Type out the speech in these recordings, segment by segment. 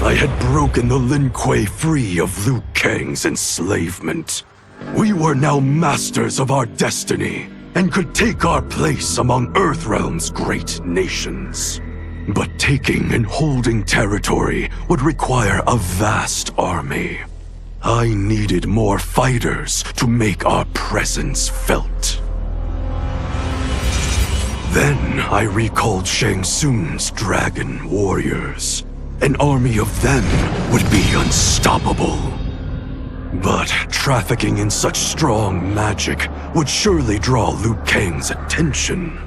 I had broken the Lin Kuei free of Liu Kang's enslavement. We were now masters of our destiny and could take our place among Earthrealm's great nations. But taking and holding territory would require a vast army. I needed more fighters to make our presence felt. Then I recalled Shang Tsung's dragon warriors. An army of them would be unstoppable. But trafficking in such strong magic would surely draw Liu Kang's attention.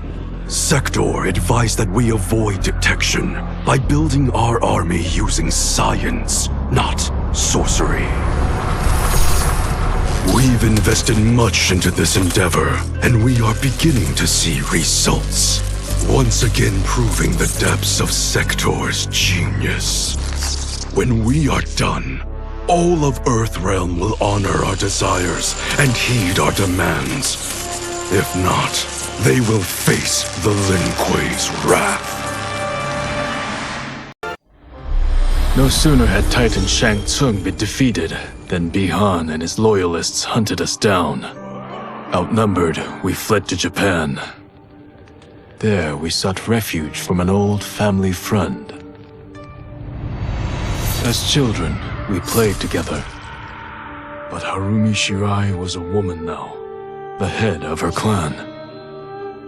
Sector advised that we avoid detection by building our army using science, not sorcery. We've invested much into this endeavor, and we are beginning to see results. Once again proving the depths of Sector's genius. When we are done, all of Earthrealm will honor our desires and heed our demands. If not, they will face the Lin Kuei's wrath. No sooner had Titan Shang Tsung been defeated than Bihan and his loyalists hunted us down. Outnumbered, we fled to Japan. There, we sought refuge from an old family friend. As children, we played together. But Harumi Shirai was a woman now, the head of her clan.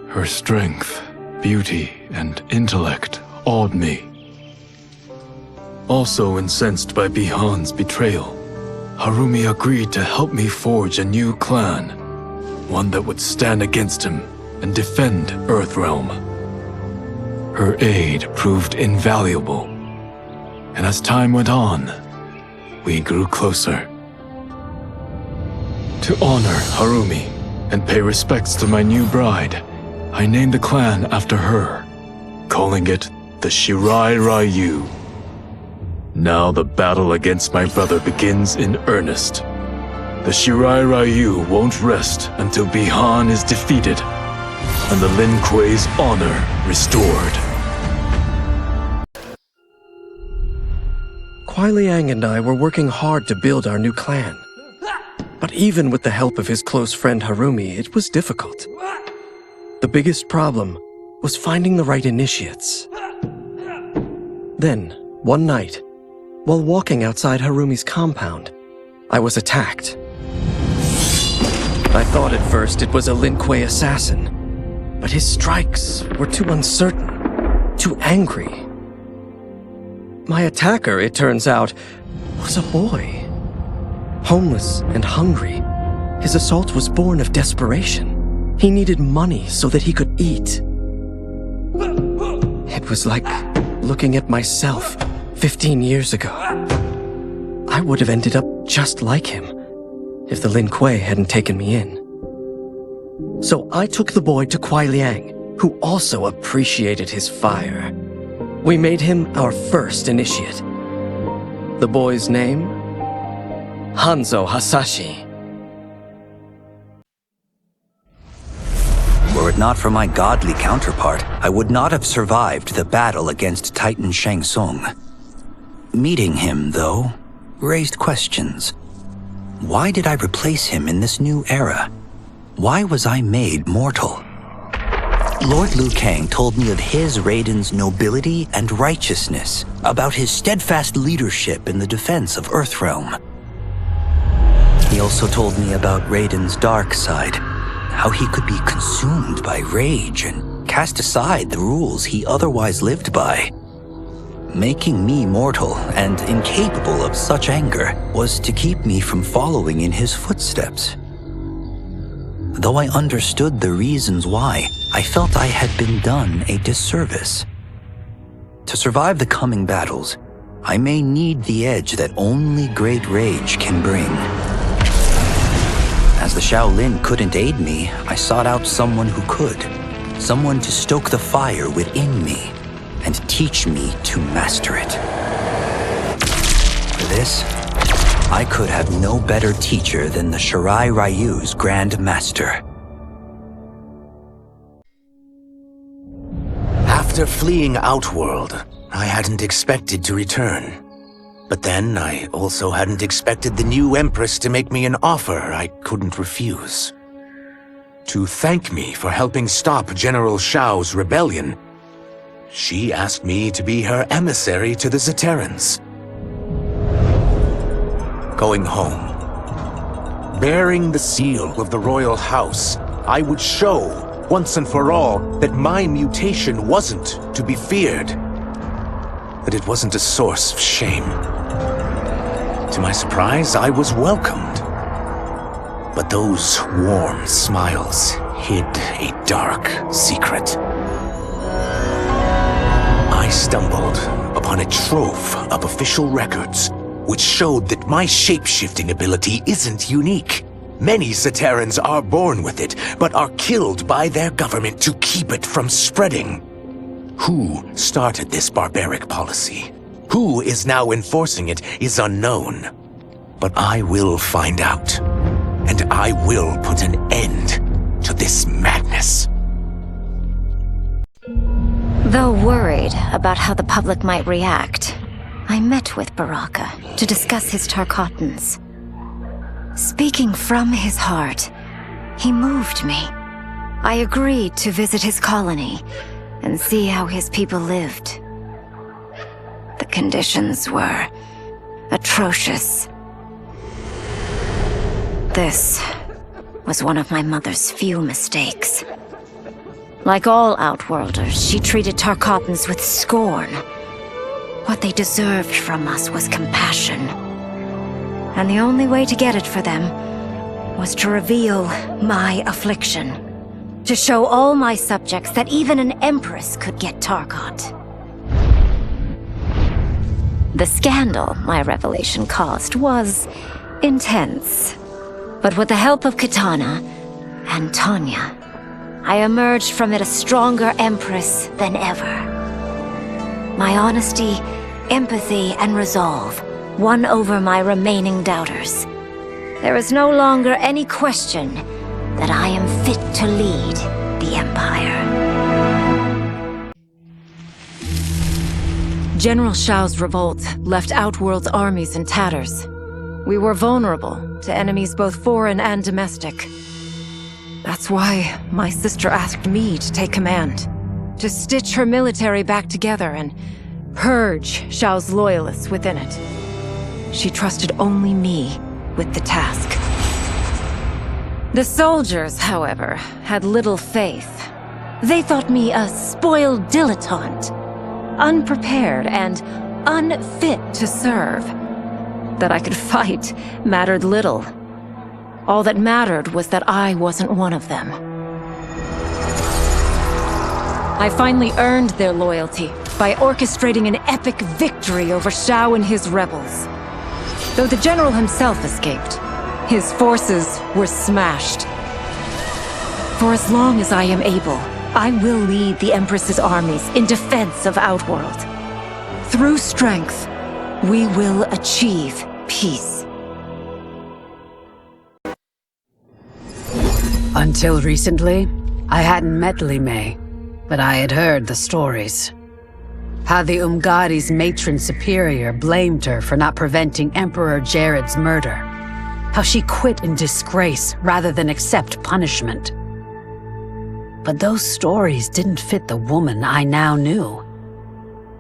Her strength, beauty, and intellect awed me. Also incensed by Bihan's betrayal, Harumi agreed to help me forge a new clan, one that would stand against him and defend Earthrealm. Her aid proved invaluable, and as time went on, we grew closer. To honor Harumi and pay respects to my new bride, I named the clan after her, calling it the Shirai Ryu. Now the battle against my brother begins in earnest. The Shirai Ryu won't rest until Bihan is defeated and the Lin Kuei's honor restored. Kuai Liang and I were working hard to build our new clan. But even with the help of his close friend Harumi, it was difficult. The biggest problem was finding the right initiates. Then, one night, while walking outside Harumi's compound, I was attacked. I thought at first it was a Lin Kuei assassin, but his strikes were too uncertain, too angry. My attacker, it turns out, was a boy. Homeless and hungry, his assault was born of desperation. He needed money so that he could eat. It was like looking at myself 15 years ago. I would have ended up just like him if the Lin Kuei hadn't taken me in. So I took the boy to Kuai Liang, who also appreciated his fire. We made him our first initiate. The boy's name? Hanzo Hasashi. Were it not for my godly counterpart, I would not have survived the battle against Titan Shang Tsung. Meeting him, though, raised questions. Why did I replace him in this new era? Why was I made mortal? Lord Liu Kang told me of his Raiden's nobility and righteousness, about his steadfast leadership in the defense of Earthrealm. He also told me about Raiden's dark side, how he could be consumed by rage and cast aside the rules he otherwise lived by. Making me mortal and incapable of such anger was to keep me from following in his footsteps. Though I understood the reasons why, I felt I had been done a disservice. To survive the coming battles, I may need the edge that only great rage can bring. As the Shaolin couldn't aid me, I sought out someone who could. Someone to stoke the fire within me and teach me to master it. For this, I could have no better teacher than the Shirai Ryu's Grand Master. After fleeing Outworld, I hadn't expected to return. But then I also hadn't expected the new Empress to make me an offer I couldn't refuse. To thank me for helping stop General Shao's rebellion, she asked me to be her emissary to the Zaterrans. Going home, bearing the seal of the royal house, I would show, once and for all, that my mutation wasn't to be feared. That it wasn't a source of shame. To my surprise, I was welcomed. But those warm smiles hid a dark secret. I stumbled upon a trove of official records, which showed that my shape-shifting ability isn't unique. Many Zaterrans are born with it, but are killed by their government to keep it from spreading. Who started this barbaric policy? Who is now enforcing it is unknown. But I will find out, and I will put an end to this madness. Though worried about how the public might react, I met with Baraka to discuss his Tarkatans. Speaking from his heart, he moved me. I agreed to visit his colony and see how his people lived. The conditions were atrocious. This was one of my mother's few mistakes. Like all Outworlders, she treated Tarkatans with scorn. What they deserved from us was compassion. And the only way to get it for them was to reveal my affliction. To show all my subjects that even an empress could get Tarkat. The scandal my revelation caused was intense. But with the help of Kitana and Tanya, I emerged from it a stronger empress than ever. My honesty, empathy, and resolve won over my remaining doubters. There is no longer any question that I am fit to lead the Empire. General Shao's revolt left Outworld's armies in tatters. We were vulnerable to enemies both foreign and domestic. That's why my sister asked me to take command, to stitch her military back together and purge Shao's loyalists within it. She trusted only me with the task. The soldiers, however, had little faith. They thought me a spoiled dilettante, unprepared and unfit to serve. That I could fight mattered little. All that mattered was that I wasn't one of them. I finally earned their loyalty by orchestrating an epic victory over Shao and his rebels. Though the general himself escaped, his forces were smashed. For as long as I am able, I will lead the Empress's armies in defense of Outworld. Through strength, we will achieve peace. Until recently, I hadn't met Li Mei, but I had heard the stories. How the Umgadi's matron superior blamed her for not preventing Emperor Jared's murder. How she quit in disgrace rather than accept punishment. But those stories didn't fit the woman I now knew.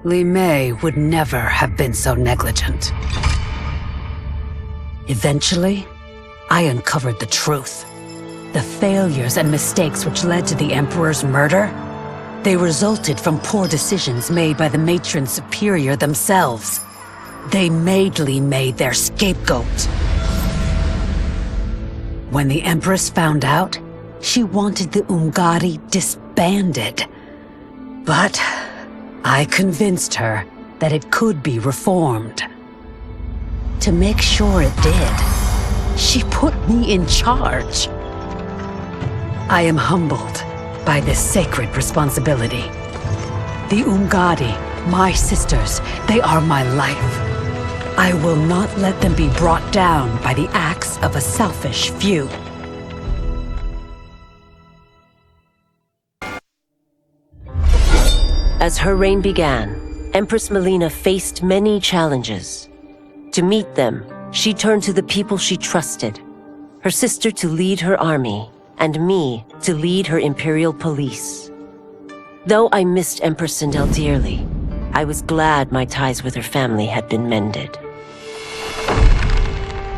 Li Mei would never have been so negligent. Eventually, I uncovered the truth. The failures and mistakes which led to the Emperor's murder, they resulted from poor decisions made by the matron superior themselves. They made Li Mei their scapegoat. When the Empress found out, she wanted the Umgadi disbanded. But I convinced her that it could be reformed. To make sure it did, she put me in charge. I am humbled by this sacred responsibility. The Umgadi, my sisters, they are my life. I will not let them be brought down by the acts of a selfish few. As her reign began, Empress Melina faced many challenges. To meet them, she turned to the people she trusted. Her sister to lead her army, and me to lead her imperial police. Though I missed Empress Sindel dearly, I was glad my ties with her family had been mended.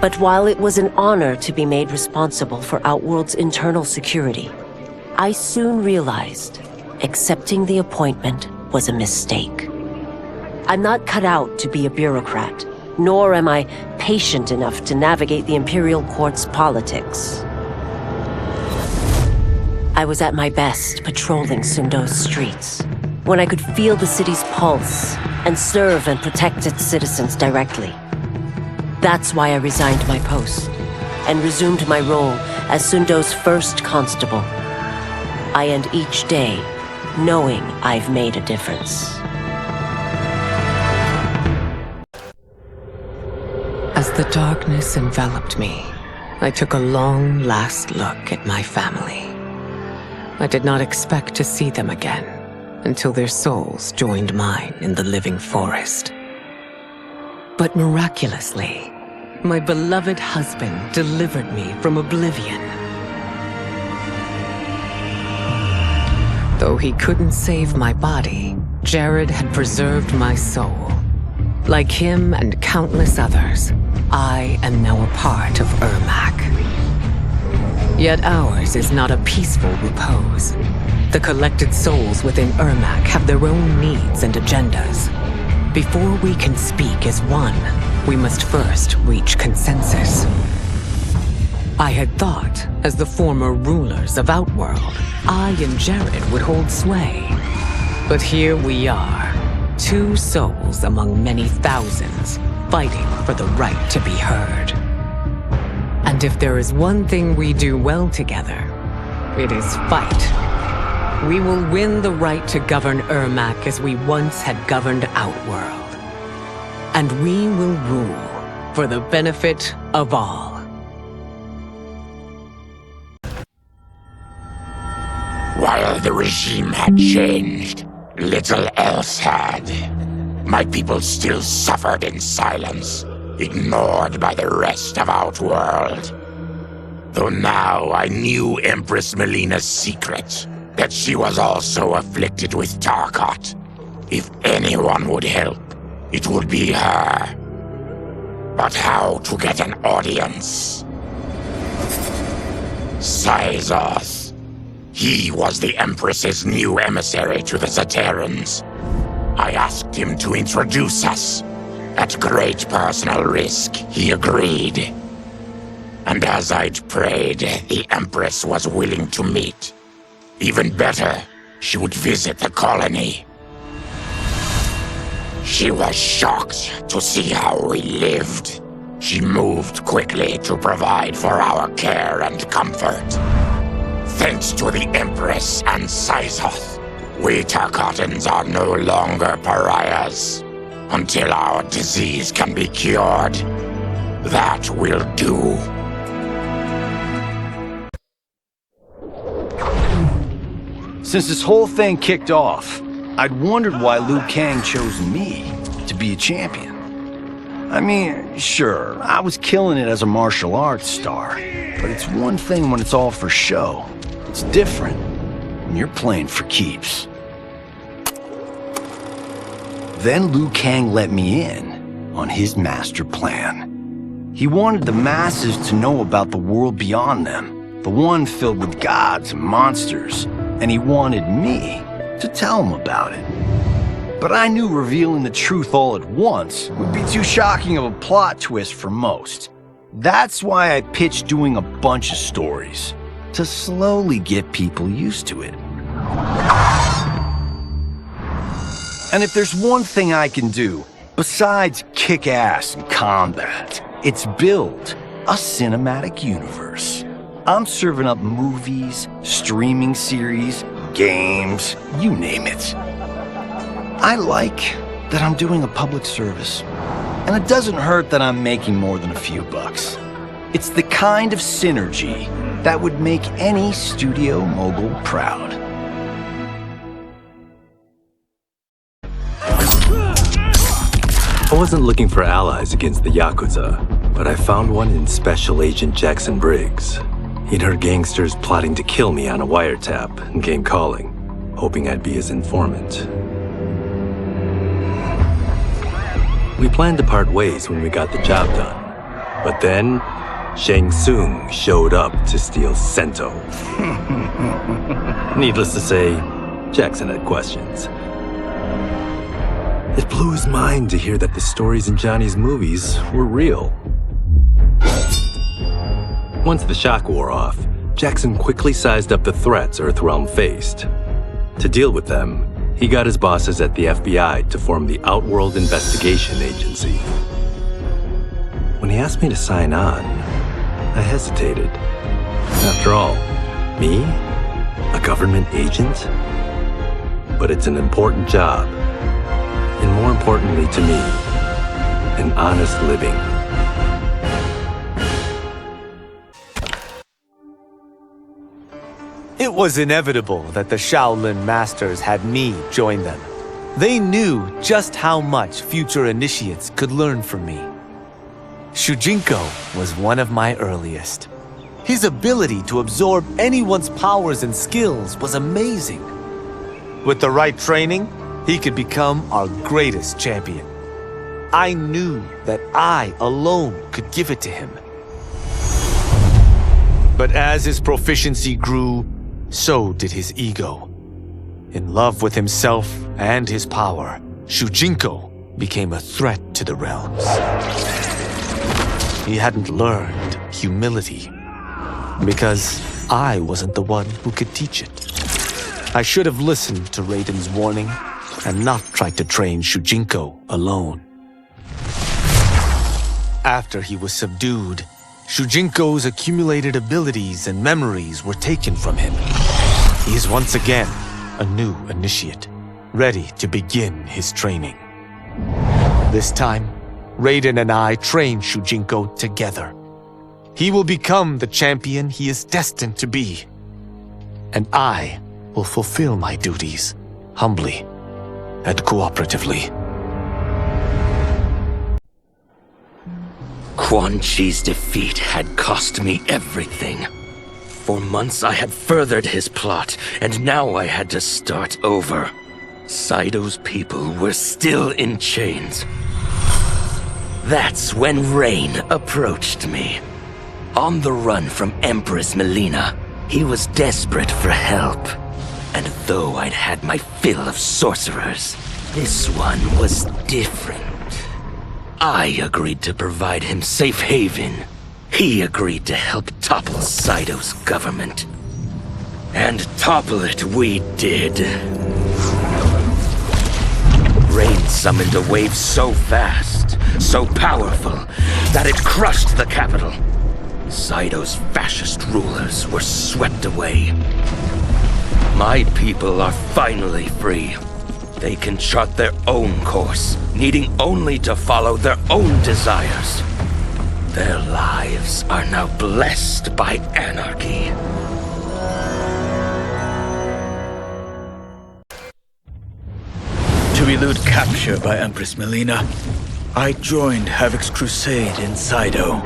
But while it was an honor to be made responsible for Outworld's internal security, I soon realized accepting the appointment was a mistake. I'm not cut out to be a bureaucrat, nor am I patient enough to navigate the Imperial Court's politics. I was at my best patrolling Sundo's streets, when I could feel the city's pulse and serve and protect its citizens directly. That's why I resigned my post and resumed my role as Sundo's first constable. I end each day knowing I've made a difference. As the darkness enveloped me, I took a long last look at my family. I did not expect to see them again until their souls joined mine in the living forest. But miraculously, my beloved husband delivered me from oblivion. Though he couldn't save my body, Jared had preserved my soul. Like him and countless others, I am now a part of Ermac. Yet ours is not a peaceful repose. The collected souls within Ermac have their own needs and agendas. Before we can speak as one, we must first reach consensus. I had thought, as the former rulers of Outworld, I and Jared would hold sway. But here we are, two souls among many thousands, fighting for the right to be heard. And if there is one thing we do well together, it is fight. We will win the right to govern Ermac as we once had governed Outworld. And we will rule for the benefit of all. While the regime had changed, little else had. My people still suffered in silence, ignored by the rest of Outworld. Though now I knew Empress Melina's secret, that she was also afflicted with Tarkat. If anyone would help, it would be her. But how to get an audience? Syzoth. He was the Empress's new emissary to the Zaterrans. I asked him to introduce us. At great personal risk, he agreed. And as I'd prayed, the Empress was willing to meet. Even better, she would visit the colony. She was shocked to see how we lived. She moved quickly to provide for our care and comfort. Thanks to the Empress and Syzoth, we Tarkatans are no longer pariahs. Until our disease can be cured, that will do. Since this whole thing kicked off, I'd wondered why Liu Kang chose me to be a champion. I mean, sure, I was killing it as a martial arts star, but it's one thing when it's all for show. It's different when you're playing for keeps. Then Liu Kang let me in on his master plan. He wanted the masses to know about the world beyond them, the one filled with gods and monsters, and he wanted me to tell them about it. But I knew revealing the truth all at once would be too shocking of a plot twist for most. That's why I pitched doing a bunch of stories, to slowly get people used to it. And if there's one thing I can do, besides kick ass in combat, it's build a cinematic universe. I'm serving up movies, streaming series, games, you name it. I like that I'm doing a public service. And it doesn't hurt that I'm making more than a few bucks. It's the kind of synergy that would make any studio mogul proud. I wasn't looking for allies against the Yakuza, but I found one in Special Agent Jackson Briggs. He'd heard gangsters plotting to kill me on a wiretap and came calling, hoping I'd be his informant. We planned to part ways when we got the job done. But then, Shang Tsung showed up to steal Sento. Needless to say, Jackson had questions. It blew his mind to hear that the stories in Johnny's movies were real. Once the shock wore off, Jackson quickly sized up the threats Earthrealm faced. To deal with them, he got his bosses at the FBI to form the Outworld Investigation Agency. When he asked me to sign on, I hesitated. After all, me? A government agent? But it's an important job. And more importantly to me, an honest living. It was inevitable that the Shaolin Masters had me join them. They knew just how much future initiates could learn from me. Shujinko was one of my earliest. His ability to absorb anyone's powers and skills was amazing. With the right training, he could become our greatest champion. I knew that I alone could give it to him. But as his proficiency grew, so did his ego. In love with himself and his power, Shujinko became a threat to the realms. He hadn't learned humility, because I wasn't the one who could teach it. I should have listened to Raiden's warning and not tried to train Shujinko alone. After he was subdued, Shujinko's accumulated abilities and memories were taken from him. He is once again a new initiate, ready to begin his training. This time, Raiden and I train Shujinko together. He will become the champion he is destined to be. And I will fulfill my duties, humbly and cooperatively. Quan Chi's defeat had cost me everything. For months I had furthered his plot, and now I had to start over. Saito's people were still in chains. That's when Rain approached me. On the run from Empress Melina, he was desperate for help. And though I'd had my fill of sorcerers, this one was different. I agreed to provide him safe haven. He agreed to help topple Saito's government. And topple it we did. Rain summoned a wave so fast, so powerful, that it crushed the capital. Saito's fascist rulers were swept away. My people are finally free. They can chart their own course, needing only to follow their own desires. Their lives are now blessed by anarchy. To elude capture by Empress Melina, I joined Havoc's crusade in Saito.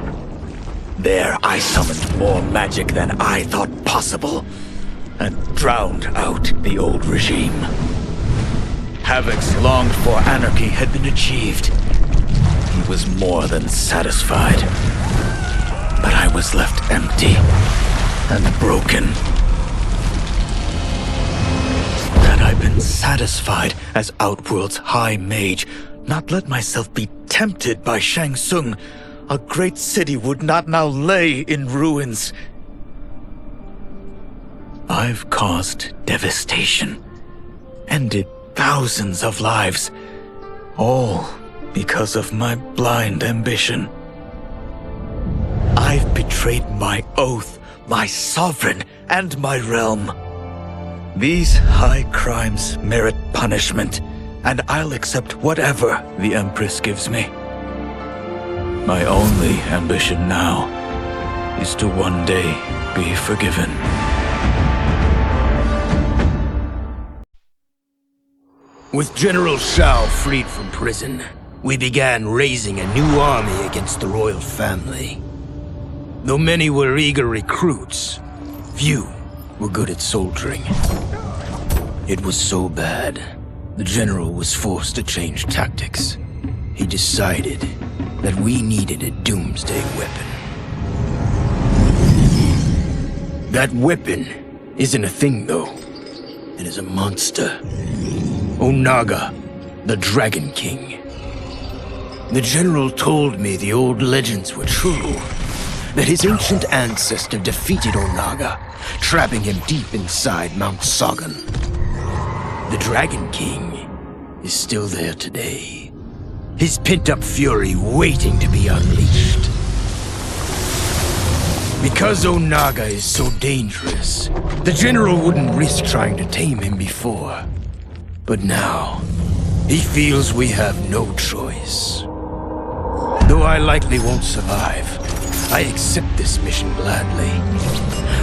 There I summoned more magic than I thought possible, and drowned out the old regime. Havoc's longed-for anarchy had been achieved. He was more than satisfied. But I was left empty and broken. Had I been satisfied as Outworld's High Mage, not let myself be tempted by Shang Tsung, a great city would not now lay in ruins. I've caused devastation, ended thousands of lives, all because of my blind ambition. I've betrayed my oath, my sovereign, and my realm. These high crimes merit punishment, and I'll accept whatever the Empress gives me. My only ambition now is to one day be forgiven. With General Shao freed from prison, we began raising a new army against the royal family. Though many were eager recruits, few were good at soldiering. It was so bad, the general was forced to change tactics. He decided that we needed a doomsday weapon. That weapon isn't a thing, though. It is a monster. Onaga, the Dragon King. The general told me the old legends were true, that his ancient ancestor defeated Onaga, trapping him deep inside Mount Sagan. The Dragon King is still there today, his pent-up fury waiting to be unleashed. Because Onaga is so dangerous, the general wouldn't risk trying to tame him before. But now, he feels we have no choice. Though I likely won't survive, I accept this mission gladly.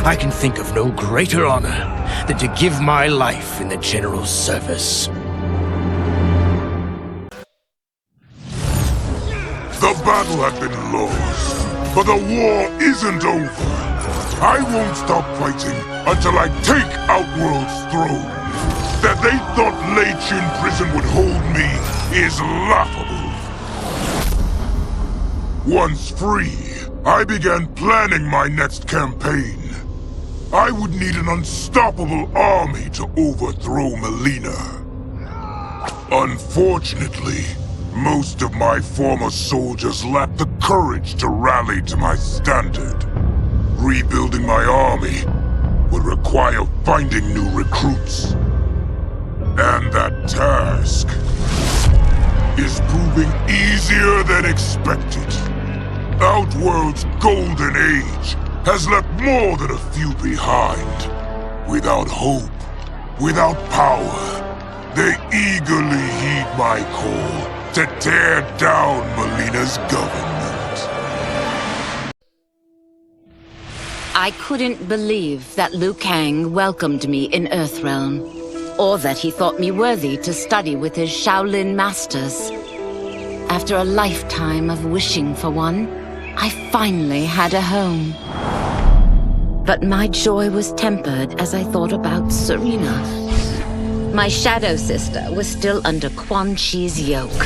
I can think of no greater honor than to give my life in the general's service. The battle had been lost, but the war isn't over. I won't stop fighting until I take Outworld's throne. That they thought Lei Chin Prison would hold me is laughable. Once free, I began planning my next campaign. I would need an unstoppable army to overthrow Melina. Unfortunately, most of my former soldiers lacked the courage to rally to my standard. Rebuilding my army would require finding new recruits. And that task is proving easier than expected. Outworld's golden age has left more than a few behind. Without hope, without power, they eagerly heed my call to tear down Melina's government. I couldn't believe that Liu Kang welcomed me in Earthrealm, or that he thought me worthy to study with his Shaolin masters. After a lifetime of wishing for one, I finally had a home. But my joy was tempered as I thought about Serena. My shadow sister was still under Quan Chi's yoke,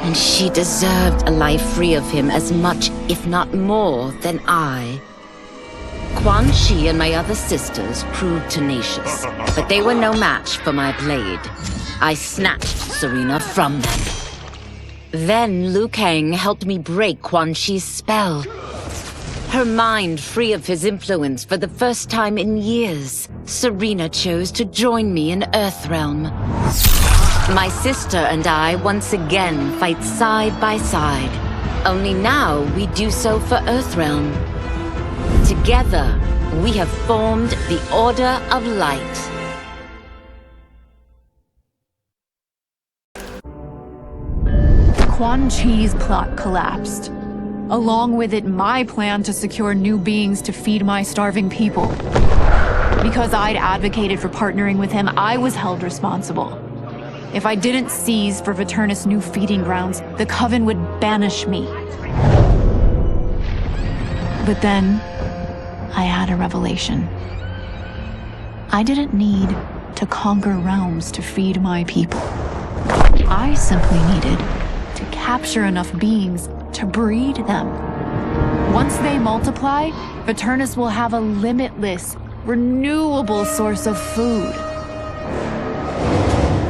and she deserved a life free of him as much, if not more, than I. Quan Chi and my other sisters proved tenacious, but they were no match for my blade. I snatched Serena from them. Then Liu Kang helped me break Quan Chi's spell. Her mind free of his influence for the first time in years, Serena chose to join me in Earthrealm. My sister and I once again fight side by side, only now we do so for Earthrealm. Together, we have formed the Order of Light. Quan Chi's plot collapsed. Along with it, my plan to secure new beings to feed my starving people. Because I'd advocated for partnering with him, I was held responsible. If I didn't seize for Vaternis' new feeding grounds, the Coven would banish me. But then, I had a revelation. I didn't need to conquer realms to feed my people. I simply needed to capture enough beings to breed them. Once they multiply, Vaternis will have a limitless, renewable source of food.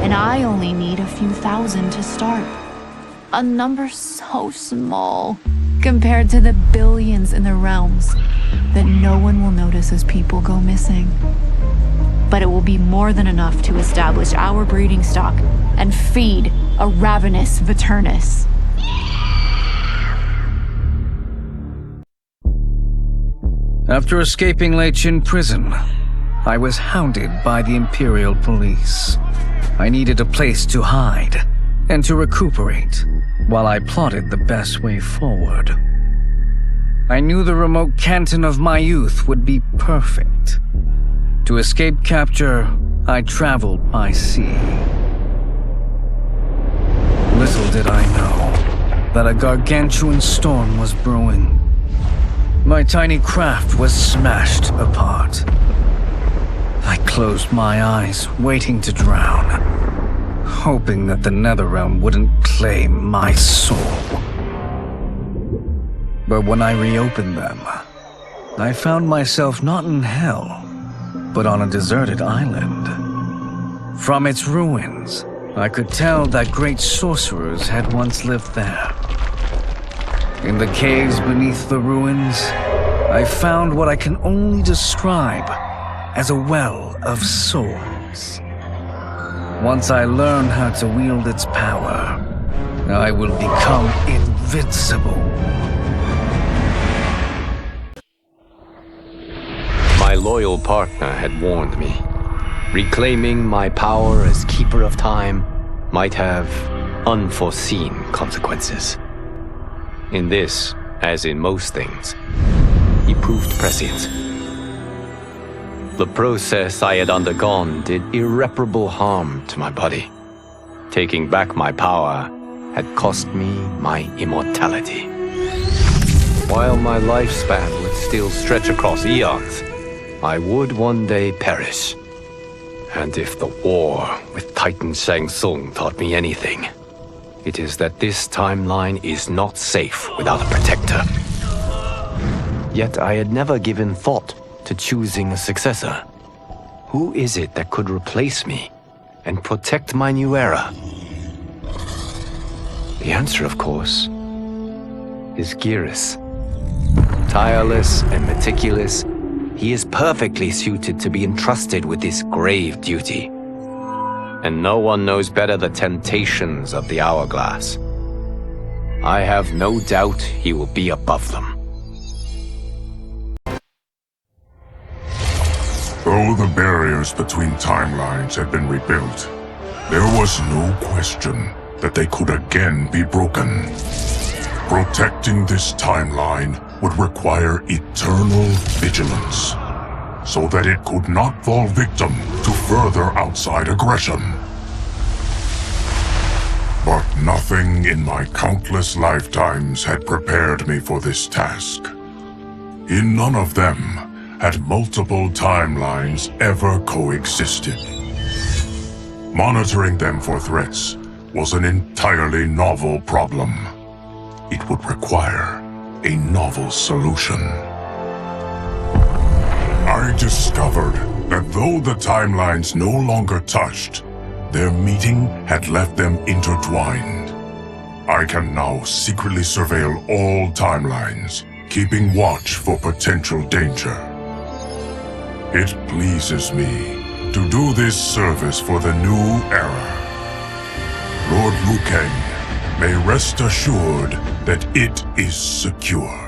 And I only need a few thousand to start. A number so small compared to the billions in the realms that no one will notice as people go missing. But it will be more than enough to establish our breeding stock and feed a ravenous Vaternis. After escaping Lei Chin Prison, I was hounded by the Imperial Police. I needed a place to hide and to recuperate while I plotted the best way forward. I knew the remote canton of my youth would be perfect. To escape capture, I traveled by sea. Little did I know that a gargantuan storm was brewing. My tiny craft was smashed apart. I closed my eyes, waiting to drown, hoping that the Netherrealm wouldn't claim my soul. But when I reopened them, I found myself not in hell, but on a deserted island. From its ruins, I could tell that great sorcerers had once lived there. In the caves beneath the ruins, I found what I can only describe as a well of souls. Once I learn how to wield its power, I will become invincible. My loyal partner had warned me. Reclaiming my power as Keeper of Time might have unforeseen consequences. In this, as in most things, he proved prescient. The process I had undergone did irreparable harm to my body. Taking back my power had cost me my immortality. While my lifespan would still stretch across eons, I would one day perish. And if the war with Titan Shang Tsung taught me anything, it is that this timeline is not safe without a protector. Yet I had never given thought to choosing a successor. Who is it that could replace me and protect my new era? The answer, of course, is Geras. Tireless and meticulous, he is perfectly suited to be entrusted with this grave duty. And no one knows better the temptations of the hourglass. I have no doubt he will be above them. Though the barriers between timelines had been rebuilt, there was no question that they could again be broken. Protecting this timeline would require eternal vigilance, so that it could not fall victim to further outside aggression. But nothing in my countless lifetimes had prepared me for this task. In none of them had multiple timelines ever coexisted. Monitoring them for threats was an entirely novel problem. It would require a novel solution. I discovered that though the timelines no longer touched, their meeting had left them intertwined. I can now secretly surveil all timelines, keeping watch for potential danger. It pleases me to do this service for the new era. Lord Liu Kang may rest assured that it is secure.